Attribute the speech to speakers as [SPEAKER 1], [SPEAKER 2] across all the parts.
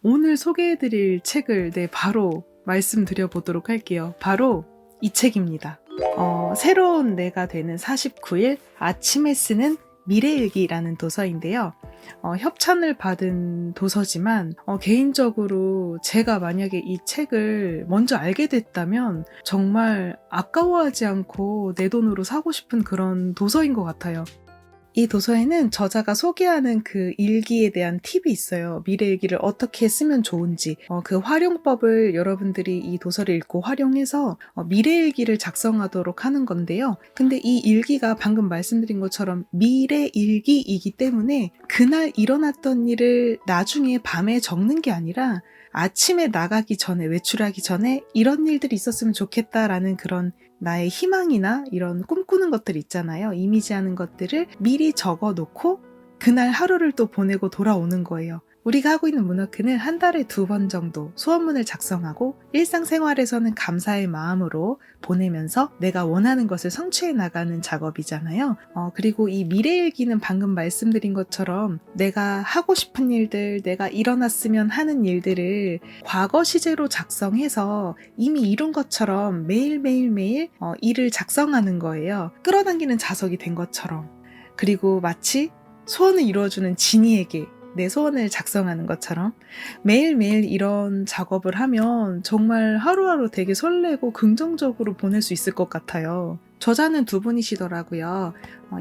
[SPEAKER 1] 오늘 소개해드릴 책을 바로 말씀드려 보도록 할게요. 바로 이 책입니다. 새로운 내가 되는 49일 아침에 쓰는 미래일기라는 도서인데요. 협찬을 받은 도서지만 개인적으로 제가 만약에 이 책을 먼저 알게 됐다면 정말 아까워하지 않고 내 돈으로 사고 싶은 그런 도서인 것 같아요. 이 도서에는 저자가 소개하는 그 일기에 대한 팁이 있어요. 미래일기를 어떻게 쓰면 좋은지, 그 활용법을 여러분들이 이 도서를 읽고 활용해서 미래일기를 작성하도록 하는 건데요. 근데 이 일기가 방금 말씀드린 것처럼 미래일기이기 때문에 그날 일어났던 일을 나중에 밤에 적는 게 아니라 아침에 나가기 전에, 외출하기 전에 이런 일들이 있었으면 좋겠다라는 그런 나의 희망이나 이런 꿈꾸는 것들 있잖아요. 이미지하는 것들을 미리 적어놓고 그날 하루를 또 보내고 돌아오는 거예요. 우리가 하고 있는 문워크는 한 달에 2번 정도 소원문을 작성하고 일상생활에서는 감사의 마음으로 보내면서 내가 원하는 것을 성취해 나가는 작업이잖아요. 그리고 이 미래일기는 방금 말씀드린 것처럼 내가 하고 싶은 일들, 내가 일어났으면 하는 일들을 과거 시제로 작성해서 이미 이룬 것처럼 매일매일 일을 작성하는 거예요. 끌어당기는 자석이 된 것처럼. 그리고 마치 소원을 이루어주는 지니에게 내 소원을 작성하는 것처럼 매일매일 이런 작업을 하면 정말 하루하루 되게 설레고 긍정적으로 보낼 수 있을 것 같아요. 저자는 2분이시더라고요.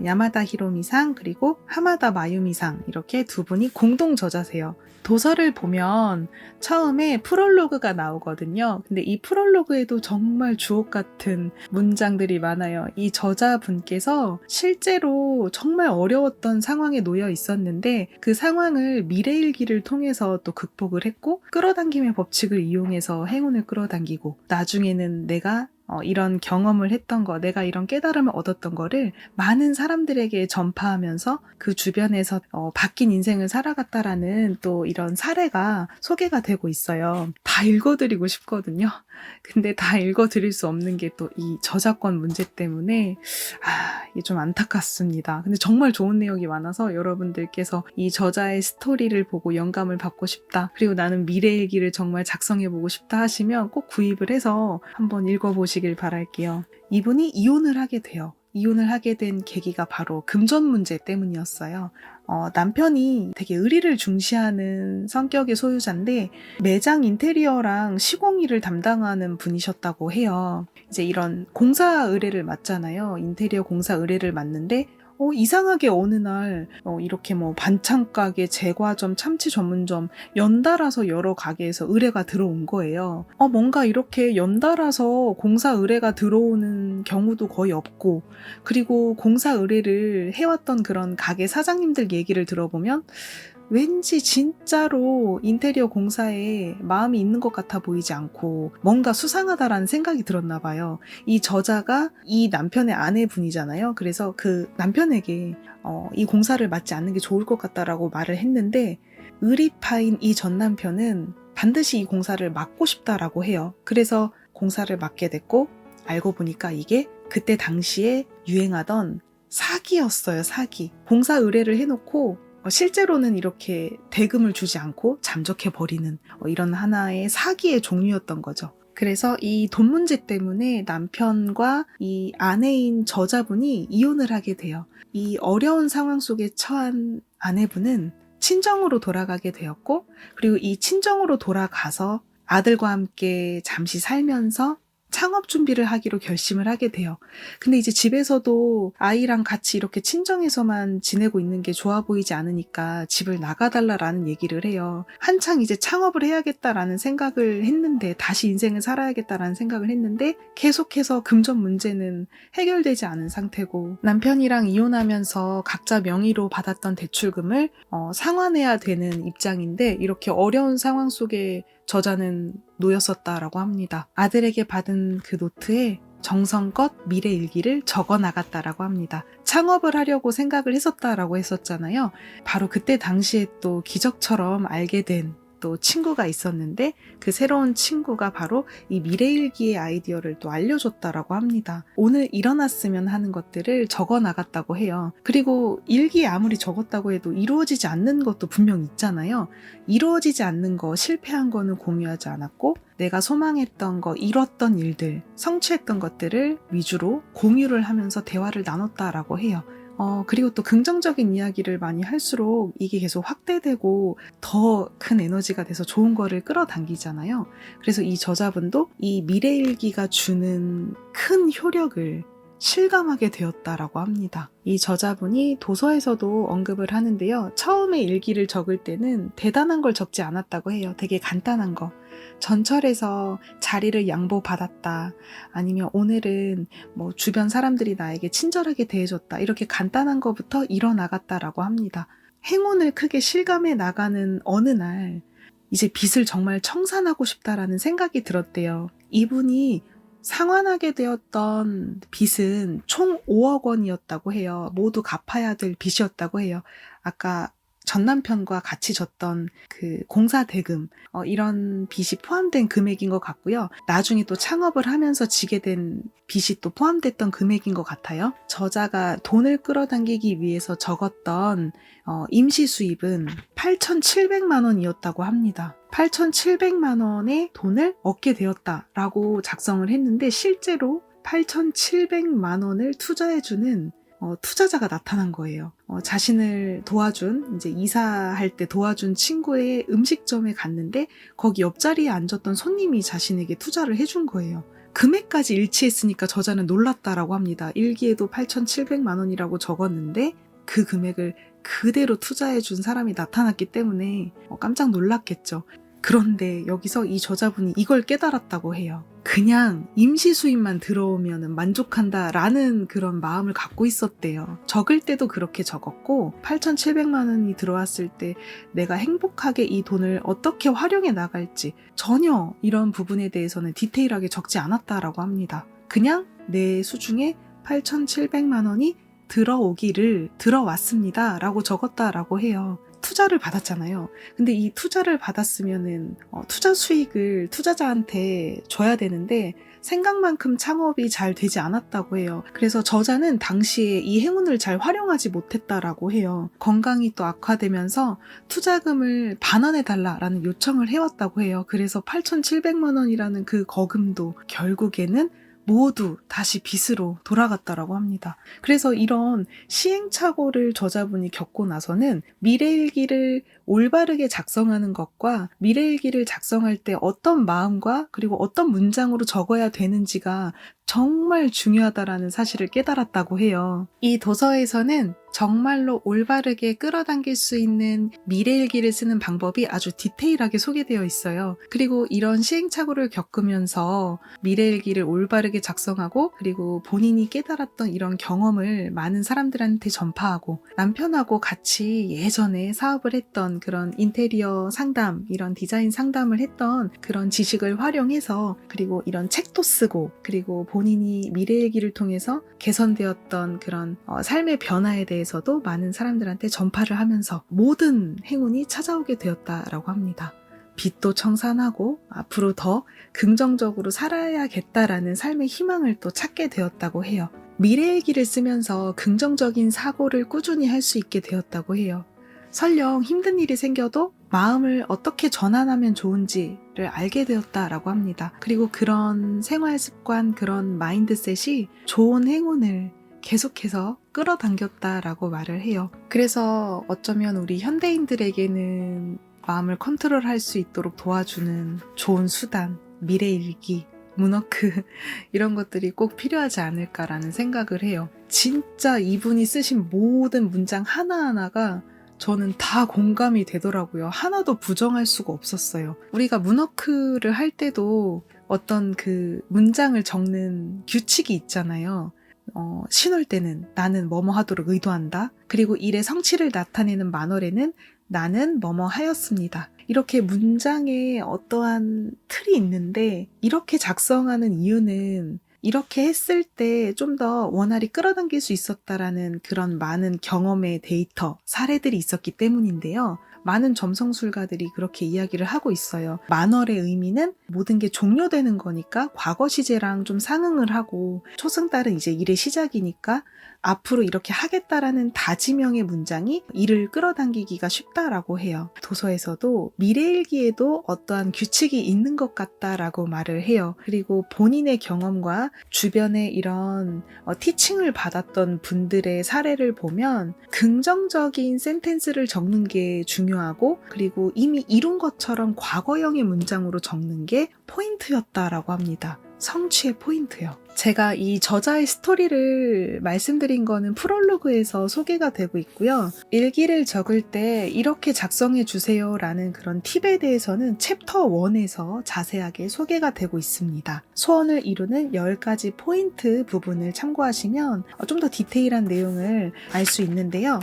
[SPEAKER 1] 야마다 히로미상 그리고 하마다 마유미상 이렇게 2분이 공동 저자세요. 도서를 보면 처음에 프롤로그가 나오거든요. 근데 이 프롤로그에도 정말 주옥 같은 문장들이 많아요. 이 저자분께서 실제로 정말 어려웠던 상황에 놓여 있었는데 그 상황을 미래일기를 통해서 또 극복을 했고 끌어당김의 법칙을 이용해서 행운을 끌어당기고 나중에는 내가 이런 경험을 했던 거, 내가 이런 깨달음을 얻었던 거를 많은 사람들에게 전파하면서 그 주변에서 바뀐 인생을 살아갔다라는 또 이런 사례가 소개가 되고 있어요. 다 읽어드리고 싶거든요. 근데 다 읽어드릴 수 없는 게 또 이 저작권 문제 때문에 이게 좀 안타깝습니다. 근데 정말 좋은 내용이 많아서 여러분들께서 이 저자의 스토리를 보고 영감을 받고 싶다. 그리고 나는 미래일기를 정말 작성해보고 싶다 하시면 꼭 구입을 해서 한번 읽어보시길 바랄게요. 이분이 이혼을 하게 돼요. 이혼을 하게 된 계기가 바로 금전 문제 때문이었어요. 남편이 되게 의리를 중시하는 성격의 소유자인데 매장 인테리어랑 시공일을 담당하는 분이셨다고 해요. 이제 이런 공사 의뢰를 맡잖아요. 인테리어 공사 의뢰를 맡는데 이상하게 어느 날 이렇게 반찬 가게, 제과점, 참치 전문점 연달아서 여러 가게에서 의뢰가 들어온 거예요. 뭔가 이렇게 연달아서 공사 의뢰가 들어오는 경우도 거의 없고 그리고 공사 의뢰를 해왔던 그런 가게 사장님들 얘기를 들어보면 왠지 진짜로 인테리어 공사에 마음이 있는 것 같아 보이지 않고 뭔가 수상하다라는 생각이 들었나 봐요. 이 저자가 이 남편의 아내분이잖아요. 그래서 그 남편에게 이 공사를 맡지 않는 게 좋을 것 같다라고 말을 했는데 의리파인 이 전 남편은 반드시 이 공사를 맡고 싶다라고 해요. 그래서 공사를 맡게 됐고 알고 보니까 이게 그때 당시에 유행하던 사기였어요. 사기. 공사 의뢰를 해놓고 실제로는 이렇게 대금을 주지 않고 잠적해버리는 이런 하나의 사기의 종류였던 거죠. 그래서 이 돈 문제 때문에 남편과 이 아내인 저자분이 이혼을 하게 돼요. 이 어려운 상황 속에 처한 아내분은 친정으로 돌아가게 되었고 그리고 이 친정으로 돌아가서 아들과 함께 잠시 살면서 창업 준비를 하기로 결심을 하게 돼요. 근데 이제 집에서도 아이랑 같이 이렇게 친정에서만 지내고 있는 게 좋아 보이지 않으니까 집을 나가달라라는 얘기를 해요. 한창 이제 창업을 해야겠다라는 생각을 했는데 다시 인생을 살아야겠다라는 생각을 했는데 계속해서 금전 문제는 해결되지 않은 상태고 남편이랑 이혼하면서 각자 명의로 받았던 대출금을 상환해야 되는 입장인데 이렇게 어려운 상황 속에 저자는 놓였었다라고 합니다. 아들에게 받은 그 노트에 정성껏 미래일기를 적어 나갔다라고 합니다. 창업을 하려고 생각을 했었다라고 했었잖아요. 바로 그때 당시에 또 기적처럼 알게 된 또 친구가 있었는데 그 새로운 친구가 바로 이 미래일기의 아이디어를 또 알려줬다라고 합니다. 오늘 일어났으면 하는 것들을 적어 나갔다고 해요. 그리고 일기에 아무리 적었다고 해도 이루어지지 않는 것도 분명 있잖아요. 이루어지지 않는 거, 실패한 거는 공유하지 않았고 내가 소망했던 거, 이뤘던 일들, 성취했던 것들을 위주로 공유를 하면서 대화를 나눴다라고 해요. 그리고 또 긍정적인 이야기를 많이 할수록 이게 계속 확대되고 더 큰 에너지가 돼서 좋은 거를 끌어당기잖아요. 그래서 이 저자분도 이 미래일기가 주는 큰 효력을 실감하게 되었다라고 합니다. 이 저자분이 도서에서도 언급을 하는데요. 처음에 일기를 적을 때는 대단한 걸 적지 않았다고 해요. 되게 간단한 거. 전철에서 자리를 양보받았다. 아니면 오늘은 뭐 주변 사람들이 나에게 친절하게 대해줬다. 이렇게 간단한 거부터 일어나갔다라고 합니다. 행운을 크게 실감해 나가는 어느 날 이제 빚을 정말 청산하고 싶다라는 생각이 들었대요. 이분이 상환하게 되었던 빚은 총 5억 원이었다고 해요. 모두 갚아야 될 빚이었다고 해요. 아까 전 남편과 같이 졌던 그 공사 대금, 이런 빚이 포함된 금액인 것 같고요. 나중에 또 창업을 하면서 지게 된 빚이 또 포함됐던 금액인 것 같아요. 저자가 돈을 끌어당기기 위해서 적었던 임시 수입은 8,700만 원이었다고 합니다. 8,700만 원의 돈을 얻게 되었다라고 작성을 했는데 실제로 8,700만 원을 투자해주는 투자자가 나타난 거예요. 자신을 도와준, 이제 이사할 때 도와준 친구의 음식점에 갔는데 거기 옆자리에 앉았던 손님이 자신에게 투자를 해준 거예요. 금액까지 일치했으니까 저자는 놀랐다라고 합니다. 일기에도 8,700만 원이라고 적었는데 그 금액을 그대로 투자해준 사람이 나타났기 때문에 깜짝 놀랐겠죠. 그런데 여기서 이 저자분이 이걸 깨달았다고 해요. 그냥 임시 수입만 들어오면 만족한다라는 그런 마음을 갖고 있었대요. 적을 때도 그렇게 적었고 8,700만 원이 들어왔을 때 내가 행복하게 이 돈을 어떻게 활용해 나갈지 전혀 이런 부분에 대해서는 디테일하게 적지 않았다라고 합니다. 그냥 내 수중에 8,700만 원이 들어왔습니다 라고 적었다라고 해요. 투자를 받았잖아요. 근데 이 투자를 받았으면은 투자 수익을 투자자한테 줘야 되는데 생각만큼 창업이 잘 되지 않았다고 해요. 그래서 저자는 당시에 이 행운을 잘 활용하지 못했다라고 해요. 건강이 또 악화되면서 투자금을 반환해달라라는 요청을 해왔다고 해요. 그래서 8,700만 원이라는 그 거금도 결국에는 모두 다시 빚으로 돌아갔다라고 합니다. 그래서 이런 시행착오를 저자분이 겪고 나서는 미래일기를 올바르게 작성하는 것과 미래일기를 작성할 때 어떤 마음과 그리고 어떤 문장으로 적어야 되는지가 정말 중요하다라는 사실을 깨달았다고 해요. 이 도서에서는 정말로 올바르게 끌어당길 수 있는 미래일기를 쓰는 방법이 아주 디테일하게 소개되어 있어요. 그리고 이런 시행착오를 겪으면서 미래일기를 올바르게 작성하고 그리고 본인이 깨달았던 이런 경험을 많은 사람들한테 전파하고 남편하고 같이 예전에 사업을 했던 그런 인테리어 상담, 이런 디자인 상담을 했던 그런 지식을 활용해서 그리고 이런 책도 쓰고 그리고 본인이 미래일기를 통해서 개선되었던 그런 삶의 변화에 대해서도 많은 사람들한테 전파를 하면서 모든 행운이 찾아오게 되었다라고 합니다. 빚도 청산하고 앞으로 더 긍정적으로 살아야겠다라는 삶의 희망을 또 찾게 되었다고 해요. 미래일기를 쓰면서 긍정적인 사고를 꾸준히 할 수 있게 되었다고 해요. 설령 힘든 일이 생겨도 마음을 어떻게 전환하면 좋은지를 알게 되었다라고 합니다. 그리고 그런 생활 습관, 그런 마인드셋이 좋은 행운을 계속해서 끌어당겼다라고 말을 해요. 그래서 어쩌면 우리 현대인들에게는 마음을 컨트롤할 수 있도록 도와주는 좋은 수단, 미래일기, 문워크 이런 것들이 꼭 필요하지 않을까라는 생각을 해요. 진짜 이분이 쓰신 모든 문장 하나하나가 저는 다 공감이 되더라고요. 하나도 부정할 수가 없었어요. 우리가 문워크를 할 때도 어떤 그 문장을 적는 규칙이 있잖아요. 신올 때는 나는 뭐뭐 하도록 의도한다. 그리고 일의 성취를 나타내는 만월에는 나는 뭐뭐 하였습니다. 이렇게 문장에 어떠한 틀이 있는데 이렇게 작성하는 이유는 이렇게 했을 때 좀 더 원활히 끌어당길 수 있었다라는 그런 많은 경험의 데이터, 사례들이 있었기 때문인데요. 많은 점성술가들이 그렇게 이야기를 하고 있어요. 만월의 의미는 모든 게 종료되는 거니까 과거 시제랑 좀 상응을 하고 초승달은 이제 일의 시작이니까 앞으로 이렇게 하겠다라는 다지명의 문장이 일을 끌어당기기가 쉽다라고 해요. 도서에서도 미래일기에도 어떠한 규칙이 있는 것 같다라고 말을 해요. 그리고 본인의 경험과 주변의 이런 티칭을 받았던 분들의 사례를 보면 긍정적인 센텐스를 적는 게 중요하고 그리고 이미 이룬 것처럼 과거형의 문장으로 적는 게 포인트였다라고 합니다. 성취의 포인트요. 제가 이 저자의 스토리를 말씀드린 거는 프롤로그에서 소개가 되고 있고요. 일기를 적을 때 이렇게 작성해 주세요 라는 그런 팁에 대해서는 챕터 1에서 자세하게 소개가 되고 있습니다. 소원을 이루는 10가지 포인트 부분을 참고하시면 좀 더 디테일한 내용을 알 수 있는데요.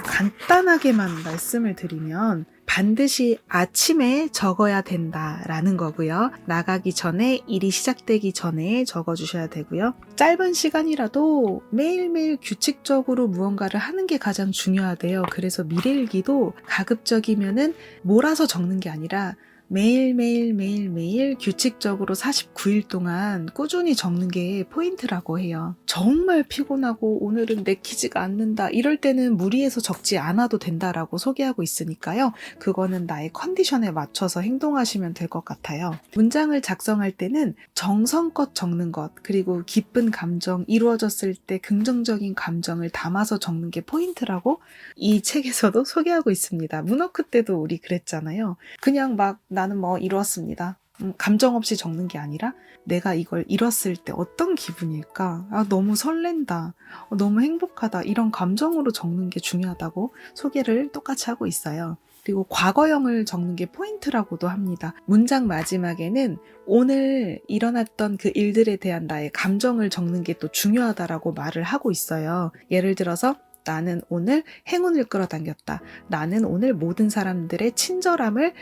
[SPEAKER 1] 간단하게만 말씀을 드리면 반드시 아침에 적어야 된다라는 거고요. 나가기 전에, 일이 시작되기 전에 적어주셔야 되고요. 짧은 시간이라도 매일매일 규칙적으로 무언가를 하는 게 가장 중요하대요. 그래서 미래일기도 가급적이면은 몰아서 적는 게 아니라 매일매일 규칙적으로 49일 동안 꾸준히 적는 게 포인트라고 해요. 정말 피곤하고 오늘은 내키지가 않는다 이럴 때는 무리해서 적지 않아도 된다라고 소개하고 있으니까요. 그거는 나의 컨디션에 맞춰서 행동하시면 될 것 같아요. 문장을 작성할 때는 정성껏 적는 것 그리고 기쁜 감정, 이루어졌을 때 긍정적인 감정을 담아서 적는 게 포인트라고 이 책에서도 소개하고 있습니다. 문워크 때도 우리 그랬잖아요. 그냥 막 나는 뭐 이루었습니다. 감정 없이 적는 게 아니라 내가 이걸 이뤘을 때 어떤 기분일까? 너무 설렌다. 너무 행복하다. 이런 감정으로 적는 게 중요하다고 소개를 똑같이 하고 있어요. 그리고 과거형을 적는 게 포인트라고도 합니다. 문장 마지막에는 오늘 일어났던 그 일들에 대한 나의 감정을 적는 게 또 중요하다라고 말을 하고 있어요. 예를 들어서 나는 오늘 행운을 끌어당겼다. 나는 오늘 모든 사람들의 친절함을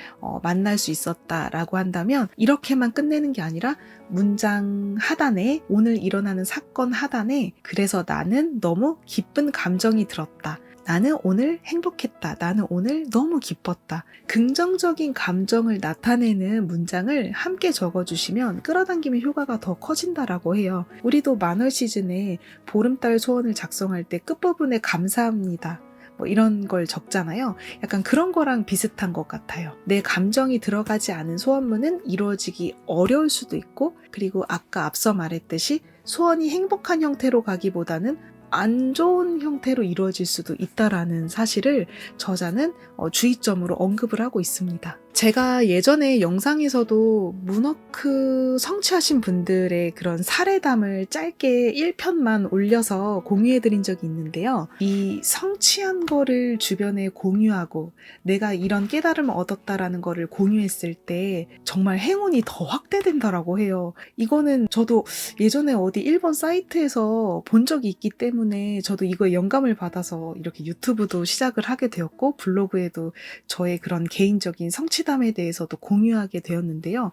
[SPEAKER 1] 만날 수 있었다라고 한다면 이렇게만 끝내는 게 아니라 문장 하단에 오늘 일어나는 사건 하단에 그래서 나는 너무 기쁜 감정이 들었다. 나는 오늘 행복했다. 나는 오늘 너무 기뻤다. 긍정적인 감정을 나타내는 문장을 함께 적어주시면 끌어당김의 효과가 더 커진다라고 해요. 우리도 만월 시즌에 보름달 소원을 작성할 때 끝부분에 감사합니다. 뭐 이런 걸 적잖아요. 약간 그런 거랑 비슷한 것 같아요. 내 감정이 들어가지 않은 소원문은 이루어지기 어려울 수도 있고 그리고 아까 앞서 말했듯이 소원이 행복한 형태로 가기보다는 안 좋은 형태로 이루어질 수도 있다라는 사실을 저자는 주의점으로 언급을 하고 있습니다. 제가 예전에 영상에서도 문워크 성취하신 분들의 그런 사례담을 짧게 1편만 올려서 공유해드린 적이 있는데요. 이 성취한 거를 주변에 공유하고 내가 이런 깨달음을 얻었다라는 거를 공유했을 때 정말 행운이 더 확대된다라고 해요. 이거는 저도 예전에 어디 일본 사이트에서 본 적이 있기 때문에 저도 이거에 영감을 받아서 이렇게 유튜브도 시작을 하게 되었고 블로그에도 저의 그런 개인적인 성취담에 대해서도 공유하게 되었는데요.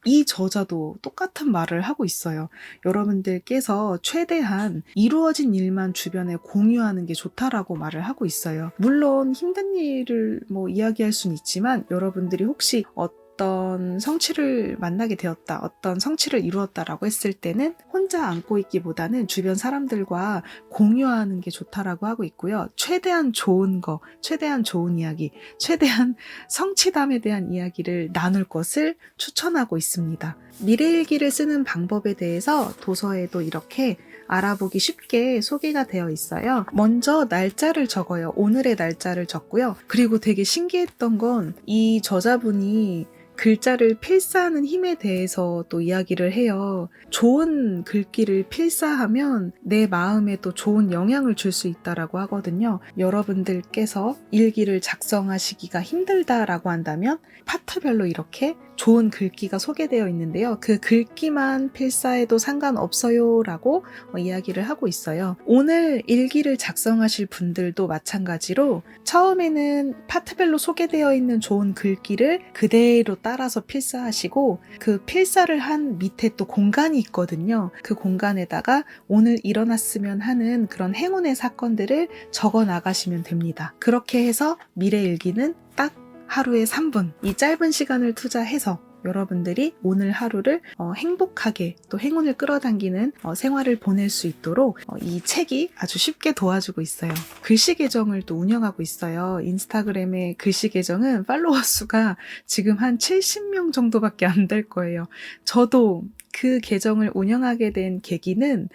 [SPEAKER 1] 이 저자도 똑같은 말을 하고 있어요. 여러분들께서 최대한 이루어진 일만 주변에 공유하는 게 좋다라고 말을 하고 있어요. 물론 힘든 일을 이야기할 수는 있지만 여러분들이 혹시 어떤 성취를 만나게 되었다, 어떤 성취를 이루었다라고 했을 때는 혼자 안고 있기보다는 주변 사람들과 공유하는 게 좋다라고 하고 있고요. 최대한 좋은 거, 최대한 좋은 이야기, 최대한 성취담에 대한 이야기를 나눌 것을 추천하고 있습니다. 미래일기를 쓰는 방법에 대해서 도서에도 이렇게 알아보기 쉽게 소개가 되어 있어요. 먼저 날짜를 적어요. 오늘의 날짜를 적고요. 그리고 되게 신기했던 건 이 저자분이 글자를 필사하는 힘에 대해서 또 이야기를 해요. 좋은 글귀를 필사하면 내 마음에 또 좋은 영향을 줄 수 있다라고 하거든요. 여러분들께서 일기를 작성하시기가 힘들다라고 한다면 파트별로 이렇게 좋은 글귀가 소개되어 있는데요. 그 글귀만 필사해도 상관없어요 라고 이야기를 하고 있어요. 오늘 일기를 작성하실 분들도 마찬가지로 처음에는 파트별로 소개되어 있는 좋은 글귀를 그대로 따라서 필사하시고 그 필사를 한 밑에 또 공간이 있거든요. 그 공간에다가 오늘 일어났으면 하는 그런 행운의 사건들을 적어 나가시면 됩니다. 그렇게 해서 미래일기는 딱 하루에 3분, 이 짧은 시간을 투자해서 여러분들이 오늘 하루를 행복하게 또 행운을 끌어당기는 생활을 보낼 수 있도록 이 책이 아주 쉽게 도와주고 있어요. 글씨 계정을 또 운영하고 있어요. 인스타그램의 글씨 계정은 팔로워 수가 지금 한 70명 정도밖에 안 될 거예요. 저도 그 계정을 운영하게 된 계기는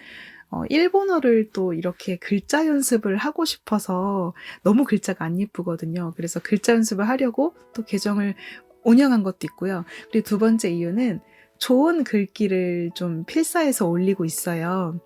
[SPEAKER 1] 일본어를 또 이렇게 글자 연습을 하고 싶어서 너무 글자가 안 예쁘거든요. 그래서 글자 연습을 하려고 또 계정을 운영한 것도 있고요. 그리고 두 번째 이유는 좋은 글귀를 좀 필사해서 올리고 있어요.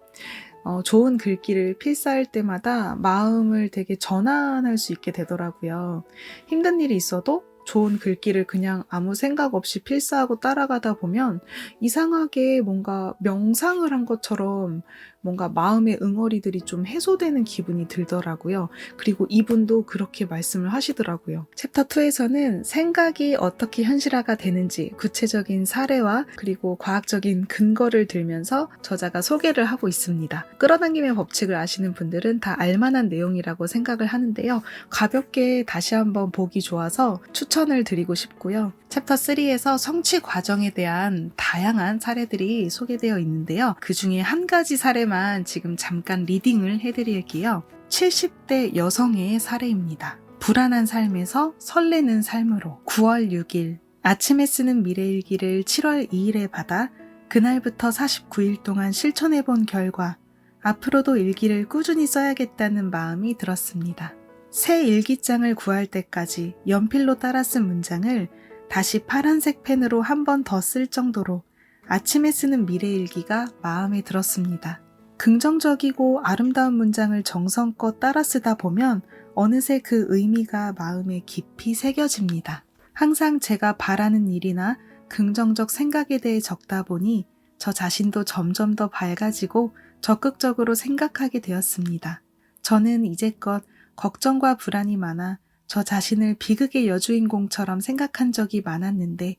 [SPEAKER 1] 좋은 글귀를 필사할 때마다 마음을 되게 전환할 수 있게 되더라고요. 힘든 일이 있어도 좋은 글귀를 그냥 아무 생각 없이 필사하고 따라가다 보면 이상하게 뭔가 명상을 한 것처럼 뭔가 마음의 응어리들이 좀 해소되는 기분이 들더라고요. 그리고 이분도 그렇게 말씀을 하시더라고요. 챕터 2에서는 생각이 어떻게 현실화가 되는지 구체적인 사례와 그리고 과학적인 근거를 들면서 저자가 소개를 하고 있습니다. 끌어당김의 법칙을 아시는 분들은 다 알만한 내용이라고 생각을 하는데요. 가볍게 다시 한번 보기 좋아서 추천을 드리고 싶고요. 챕터 3에서 성취 과정에 대한 다양한 사례들이 소개되어 있는데요. 그 중에 한 가지 사례만 지금 잠깐 리딩을 해드릴게요. 70대 여성의 사례입니다. 불안한 삶에서 설레는 삶으로 9월 6일 아침에 쓰는 미래일기를 7월 2일에 받아 그날부터 49일 동안 실천해본 결과 앞으로도 일기를 꾸준히 써야겠다는 마음이 들었습니다. 새 일기장을 구할 때까지 연필로 따라 쓴 문장을 다시 파란색 펜으로 한 번 더 쓸 정도로 아침에 쓰는 미래일기가 마음에 들었습니다. 긍정적이고 아름다운 문장을 정성껏 따라 쓰다 보면 어느새 그 의미가 마음에 깊이 새겨집니다. 항상 제가 바라는 일이나 긍정적 생각에 대해 적다 보니 저 자신도 점점 더 밝아지고 적극적으로 생각하게 되었습니다. 저는 이제껏 걱정과 불안이 많아 저 자신을 비극의 여주인공처럼 생각한 적이 많았는데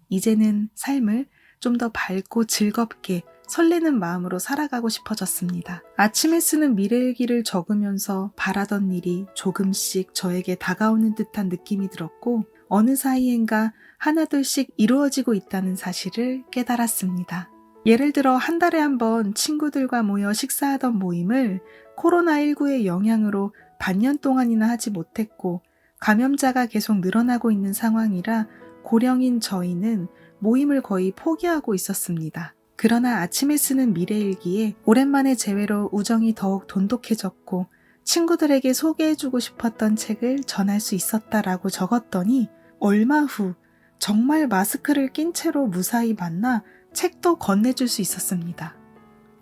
[SPEAKER 1] 이제는 삶을 좀 더 밝고 즐겁게 설레는 마음으로 살아가고 싶어졌습니다. 아침에 쓰는 미래일기를 적으면서 바라던 일이 조금씩 저에게 다가오는 듯한 느낌이 들었고 어느 사이엔가 하나둘씩 이루어지고 있다는 사실을 깨달았습니다. 예를 들어 한 달에 한 번 친구들과 모여 식사하던 모임을 코로나19의 영향으로 반년 동안이나 하지 못했고 감염자가 계속 늘어나고 있는 상황이라 고령인 저희는 모임을 거의 포기하고 있었습니다. 그러나 아침에 쓰는 미래일기에 오랜만에 재회로 우정이 더욱 돈독해졌고 친구들에게 소개해주고 싶었던 책을 전할 수 있었다라고 적었더니 얼마 후 정말 마스크를 낀 채로 무사히 만나 책도 건네줄 수 있었습니다.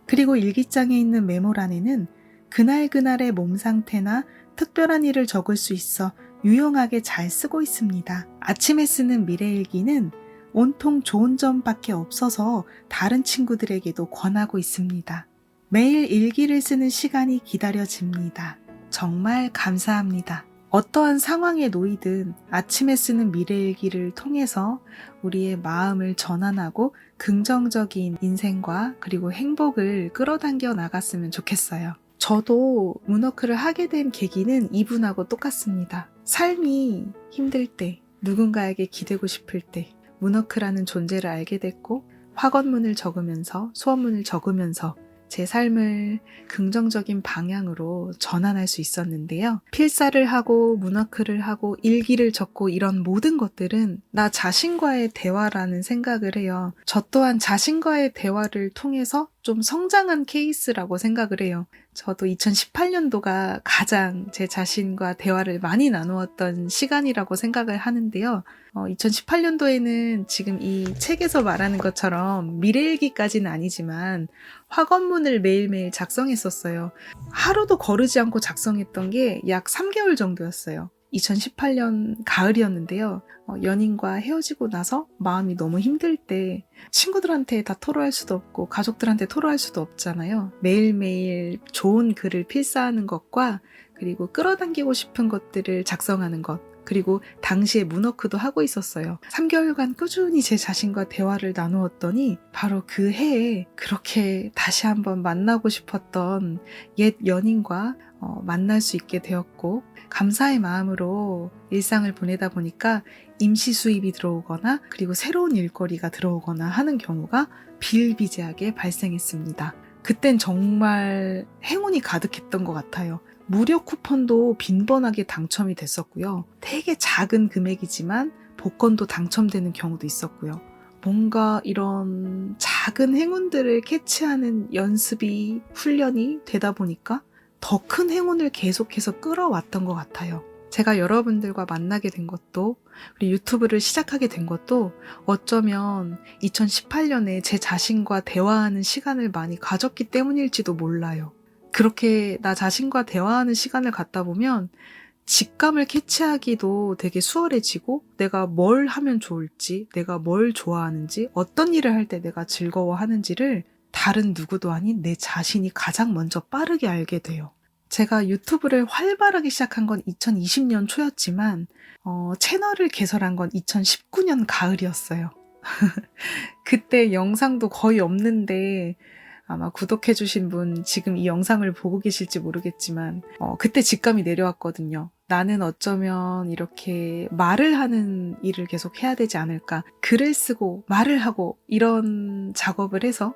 [SPEAKER 1] 그리고 일기장에 있는 메모란에는 그날그날의 몸 상태나 특별한 일을 적을 수 있어 유용하게 잘 쓰고 있습니다. 아침에 쓰는 미래일기는 온통 좋은 점밖에 없어서 다른 친구들에게도 권하고 있습니다. 매일 일기를 쓰는 시간이 기다려집니다. 정말 감사합니다. 어떠한 상황에 놓이든 아침에 쓰는 미래일기를 통해서 우리의 마음을 전환하고 긍정적인 인생과 그리고 행복을 끌어당겨 나갔으면 좋겠어요. 저도 문워크를 하게 된 계기는 이분하고 똑같습니다. 삶이 힘들 때, 누군가에게 기대고 싶을 때 문워크라는 존재를 알게 됐고 확언문을 적으면서 소원문을 적으면서 제 삶을 긍정적인 방향으로 전환할 수 있었는데요. 필사를 하고 문워크를 하고 일기를 적고 이런 모든 것들은 나 자신과의 대화라는 생각을 해요. 저 또한 자신과의 대화를 통해서 좀 성장한 케이스라고 생각을 해요. 저도 2018년도가 가장 제 자신과 대화를 많이 나누었던 시간이라고 생각을 하는데요. 2018년도에는 지금 이 책에서 말하는 것처럼 미래일기까지는 아니지만 확언문을 매일매일 작성했었어요. 하루도 거르지 않고 작성했던 게 약 3개월 정도였어요. 2018년 가을이었는데요. 연인과 헤어지고 나서 마음이 너무 힘들 때 친구들한테 다 토로할 수도 없고 가족들한테 토로할 수도 없잖아요. 매일매일 좋은 글을 필사하는 것과 그리고 끌어당기고 싶은 것들을 작성하는 것, 그리고 당시에 문워크도 하고 있었어요. 3개월간 꾸준히 제 자신과 대화를 나누었더니 바로 그 해에 그렇게 다시 한번 만나고 싶었던 옛 연인과 만날 수 있게 되었고, 감사의 마음으로 일상을 보내다 보니까 임시 수입이 들어오거나 그리고 새로운 일거리가 들어오거나 하는 경우가 비일비재하게 발생했습니다. 그땐 정말 행운이 가득했던 것 같아요. 무료 쿠폰도 빈번하게 당첨이 됐었고요. 되게 작은 금액이지만 복권도 당첨되는 경우도 있었고요. 뭔가 이런 작은 행운들을 캐치하는 연습이, 훈련이 되다 보니까 더 큰 행운을 계속해서 끌어왔던 것 같아요. 제가 여러분들과 만나게 된 것도, 그리고 유튜브를 시작하게 된 것도 어쩌면 2018년에 제 자신과 대화하는 시간을 많이 가졌기 때문일지도 몰라요. 그렇게 나 자신과 대화하는 시간을 갖다 보면 직감을 캐치하기도 되게 수월해지고, 내가 뭘 하면 좋을지, 내가 뭘 좋아하는지, 어떤 일을 할 때 내가 즐거워하는지를 다른 누구도 아닌 내 자신이 가장 먼저 빠르게 알게 돼요. 제가 유튜브를 활발하게 시작한 건 2020년 초였지만 채널을 개설한 건 2019년 가을이었어요. 그때 영상도 거의 없는데 아마 구독해주신 분 지금 이 영상을 보고 계실지 모르겠지만 그때 직감이 내려왔거든요. 나는 어쩌면 이렇게 말을 하는 일을 계속 해야 되지 않을까. 글을 쓰고 말을 하고 이런 작업을 해서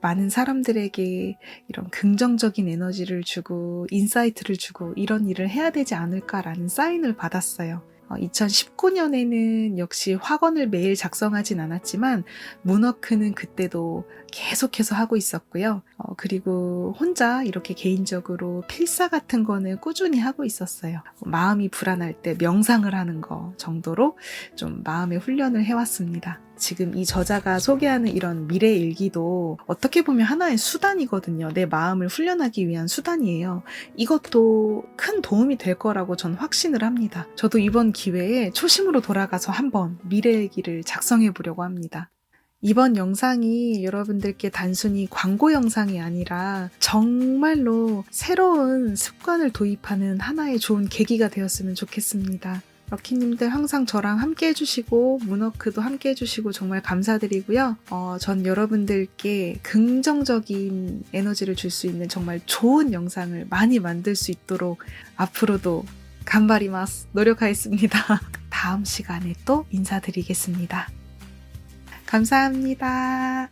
[SPEAKER 1] 많은 사람들에게 이런 긍정적인 에너지를 주고 인사이트를 주고 이런 일을 해야 되지 않을까라는 사인을 받았어요. 2019년에는 역시 학원을 매일 작성하진 않았지만 문워크는 그때도 계속해서 하고 있었고요. 그리고 혼자 이렇게 개인적으로 필사 같은 거는 꾸준히 하고 있었어요. 마음이 불안할 때 명상을 하는 거 정도로 좀 마음의 훈련을 해왔습니다. 지금 이 저자가 소개하는 이런 미래 일기도 어떻게 보면 하나의 수단이거든요. 내 마음을 훈련하기 위한 수단이에요. 이것도 큰 도움이 될 거라고 전 확신을 합니다. 저도 이번 기회에 초심으로 돌아가서 한번 미래 일기를 작성해 보려고 합니다. 이번 영상이 여러분들께 단순히 광고 영상이 아니라 정말로 새로운 습관을 도입하는 하나의 좋은 계기가 되었으면 좋겠습니다. 럭키님들 항상 저랑 함께 해주시고 문워크도 함께 해주시고 정말 감사드리고요. 전 여러분들께 긍정적인 에너지를 줄 수 있는 정말 좋은 영상을 많이 만들 수 있도록 앞으로도 간바리마스 노력하겠습니다. 다음 시간에 또 인사드리겠습니다. 감사합니다.